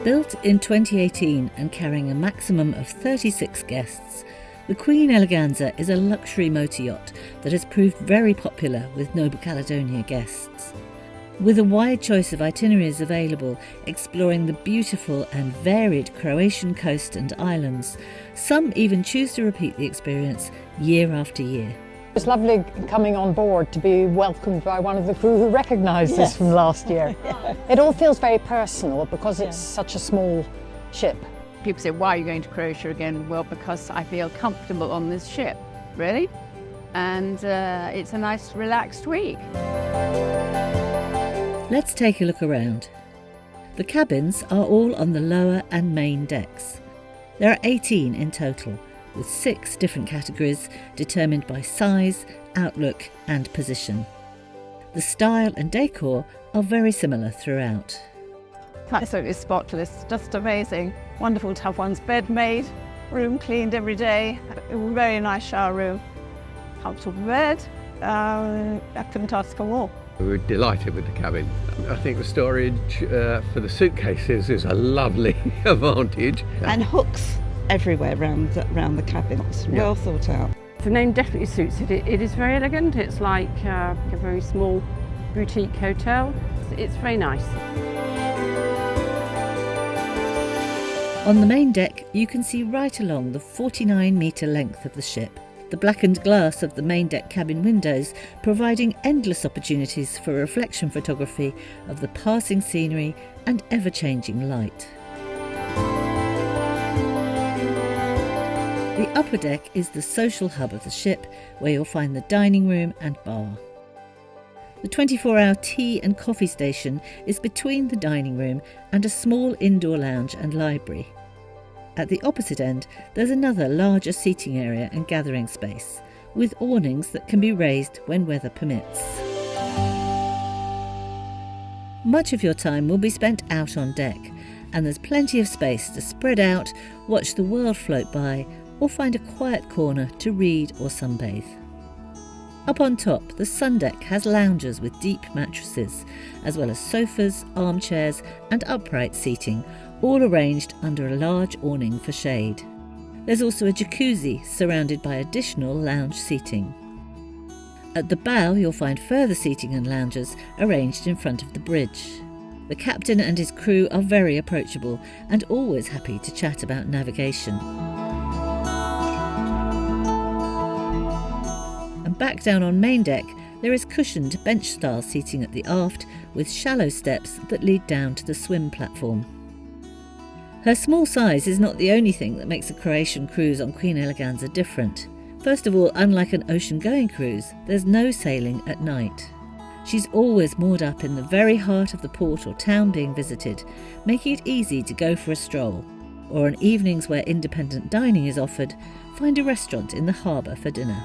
Built in 2018 and carrying a maximum of 36 guests, the Queen Eleganza is a luxury motor yacht that has proved very popular with Noble Caledonia guests. With a wide choice of itineraries available, exploring the beautiful and varied Croatian coast and islands, some even choose to repeat the experience year after year. It's lovely coming on board to be welcomed by one of the crew who recognised us from last year. It all feels very personal because it's such a small ship. People say, why are you going to Croatia again? Well, because I feel comfortable on this ship, really. And it's a nice, relaxed week. Let's take a look around. The cabins are all on the lower and main decks. There are 18 in total, with 6 different categories determined by size, outlook and position. The style and decor are very similar throughout. Absolutely spotless, just amazing. Wonderful to have one's bed made, room cleaned every day, a very nice shower room, comfortable bed. I couldn't ask for more. We were delighted with the cabin. I think the storage for the suitcases is a lovely advantage. And hooks everywhere around the cabin. It's well thought out. The name definitely suits it. It is very elegant. It's like a very small boutique hotel. It's very nice. On the main deck, you can see right along the 49-metre length of the ship, the blackened glass of the main deck cabin windows providing endless opportunities for reflection photography of the passing scenery and ever-changing light. The upper deck is the social hub of the ship, where you'll find the dining room and bar. The 24-hour tea and coffee station is between the dining room and a small indoor lounge and library. At the opposite end, there's another larger seating area and gathering space, with awnings that can be raised when weather permits. Much of your time will be spent out on deck, and there's plenty of space to spread out, watch the world float by, or find a quiet corner to read or sunbathe. Up on top, the sun deck has loungers with deep mattresses, as well as sofas, armchairs and upright seating, all arranged under a large awning for shade. There's also a jacuzzi surrounded by additional lounge seating. At the bow, you'll find further seating and loungers arranged in front of the bridge. The captain and his crew are very approachable and always happy to chat about navigation. And back down on main deck, there is cushioned bench-style seating at the aft with shallow steps that lead down to the swim platform. Her small size is not the only thing that makes a Croatian cruise on Queen Eleganza different. First of all, unlike an ocean-going cruise, there's no sailing at night. She's always moored up in the very heart of the port or town being visited, making it easy to go for a stroll, or on evenings where independent dining is offered, find a restaurant in the harbour for dinner.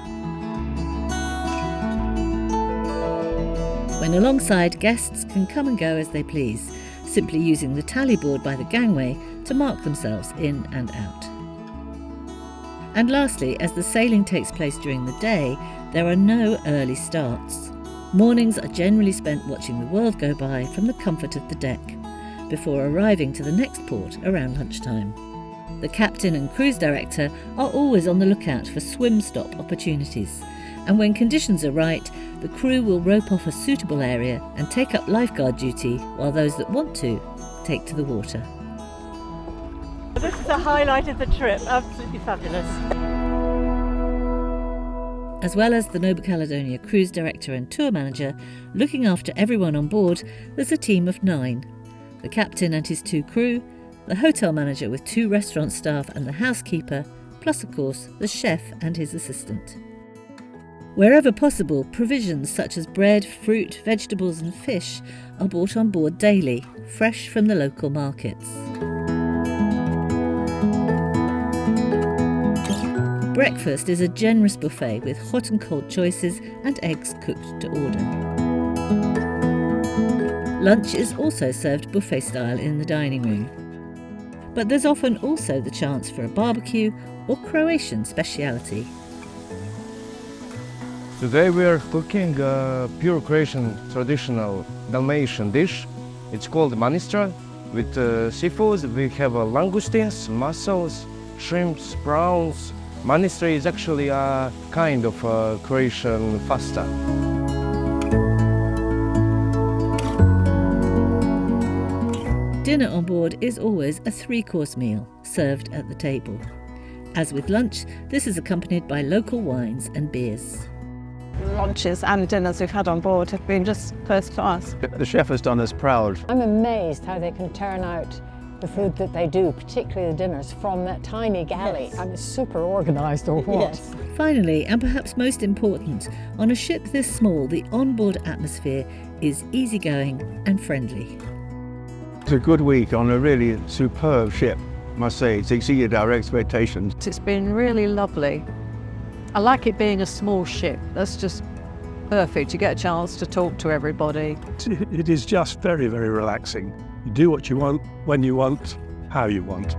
When alongside, guests can come and go as they please, simply using the tally board by the gangway to mark themselves in and out. And lastly, as the sailing takes place during the day, there are no early starts. Mornings are generally spent watching the world go by from the comfort of the deck, before arriving to the next port around lunchtime. The captain and cruise director are always on the lookout for swim stop opportunities, and when conditions are right, the crew will rope off a suitable area and take up lifeguard duty, while those that want to take to the water. This is a highlight of the trip, absolutely fabulous. As well as the Noble Caledonia cruise director and tour manager, looking after everyone on board, there's a team of 9. The captain and his 2 crew, the hotel manager with 2 restaurant staff and the housekeeper, plus of course the chef and his assistant. Wherever possible, provisions such as bread, fruit, vegetables and fish are brought on board daily, fresh from the local markets. Breakfast is a generous buffet with hot and cold choices and eggs cooked to order. Lunch is also served buffet style in the dining room. But there's often also the chance for a barbecue or Croatian speciality. Today we are cooking a pure Croatian traditional Dalmatian dish. It's called manistra. With seafoods, we have langoustines, mussels, shrimps, prawns. Manistre is actually a kind of Croatian pasta. Dinner on board is always a 3-course meal served at the table. As with lunch, this is accompanied by local wines and beers. Lunches and dinners we've had on board have been just first class. The chef has done us proud. I'm amazed how they can turn out the food that they do, particularly the dinners, from that tiny galley. Yes. I mean, super organised or what? Yes. Finally, and perhaps most important, on a ship this small, the onboard atmosphere is easygoing and friendly. It's a good week on a really superb ship, I must say. It's exceeded our expectations. It's been really lovely. I like it being a small ship. That's just perfect. You get a chance to talk to everybody. It is just very, very relaxing. You do what you want, when you want, how you want.